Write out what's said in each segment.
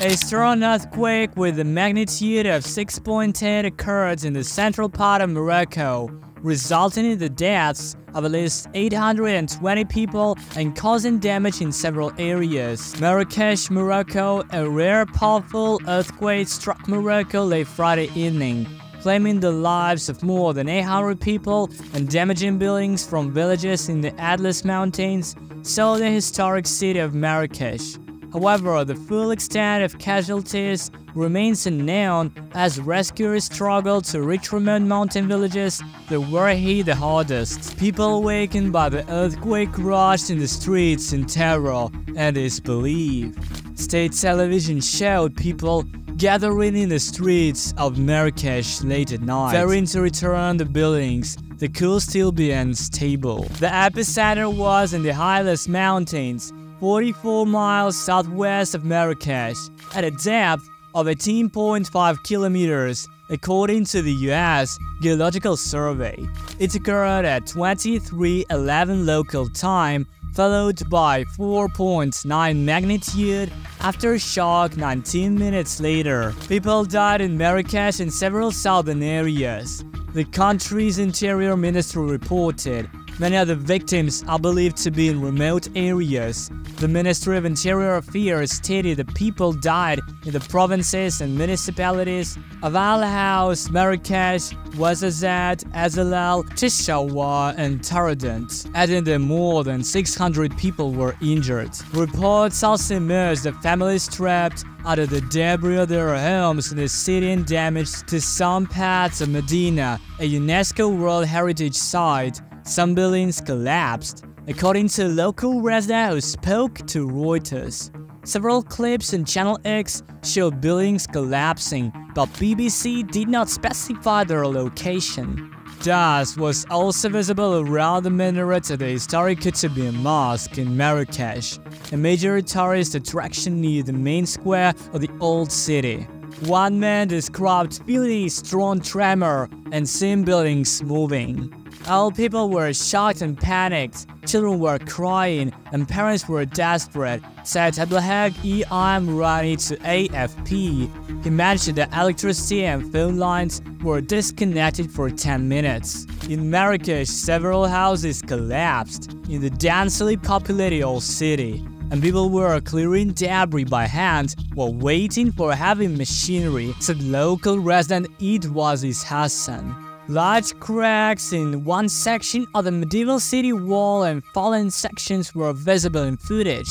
A strong earthquake with a magnitude of 6.8 occurred in the central part of Morocco, resulting in the deaths of at least 820 people and causing damage in several areas. Marrakech, Morocco. A rare, powerful earthquake struck Morocco late Friday evening, claiming the lives of more than 800 people and damaging buildings from villages in the Atlas Mountains, so the historic city of Marrakech. However, the full extent of casualties remains unknown as rescuers struggle to reach remote mountain villages that were hit the hardest. People awakened by the earthquake rushed in the streets in terror and disbelief. State television showed people gathering in the streets of Marrakech late at night, fearing to return to buildings that could still be unstable. The epicenter was in the Atlas Mountains, 44 miles southwest of Marrakech, at a depth of 18.5 kilometers, according to the U.S. Geological Survey. It occurred at 23:11 local time, followed by 4.9 magnitude aftershock 19 minutes later. People died in Marrakech and several southern areas. The country's interior ministry reported many of the victims are believed to be in remote areas. The Ministry of Interior Affairs stated that people died in the provinces and municipalities of Al Haus, Marrakech, Ouarzazate, Azalal, Tishawa, and Taradant, adding that more than 600 people were injured. Reports also emerged that families trapped out of the debris of their homes in the city and damage to some parts of Medina, a UNESCO World Heritage Site. Some buildings collapsed, according to a local resident who spoke to Reuters. Several clips on Channel X showed buildings collapsing, but BBC did not specify their location. Dust was also visible around the minaret of the historic Qutbiyya Mosque in Marrakech, a major tourist attraction near the main square of the old city. One man described feeling a strong tremor and seeing buildings moving. All people were shocked and panicked, children were crying, and parents were desperate, said Abdelhak Mourani to AFP. He mentioned that electricity and phone lines were disconnected for 10 minutes. In Marrakech, several houses collapsed in the densely populated old city, and people were clearing debris by hand while waiting for heavy machinery, said local resident Idwazis Hassan. Large cracks in one section of the medieval city wall and fallen sections were visible in footage.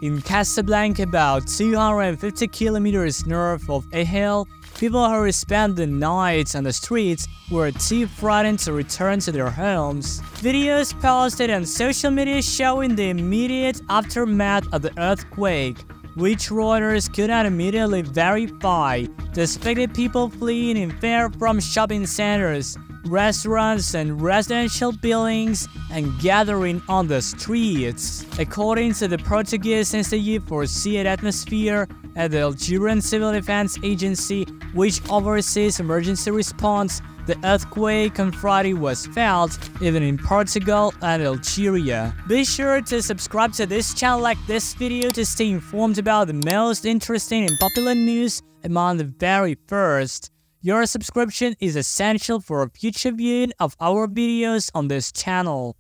In Casablanca, about 250 kilometers north of Ahel, people who spent the night on the streets were too frightened to return to their homes. Videos posted on social media showing the immediate aftermath of the earthquake, which Reuters could not immediately verify, depicted people fleeing in fear from shopping centers, restaurants, and residential buildings and gathering on the streets. According to the Portuguese Institute for Sea and Atmosphere and the Algerian Civil Defense Agency, which oversees emergency response, the earthquake on Friday was felt even in Portugal and Algeria. Be sure to subscribe to this channel, like this video to stay informed about the most interesting and popular news among the very first. Your subscription is essential for future viewing of our videos on this channel.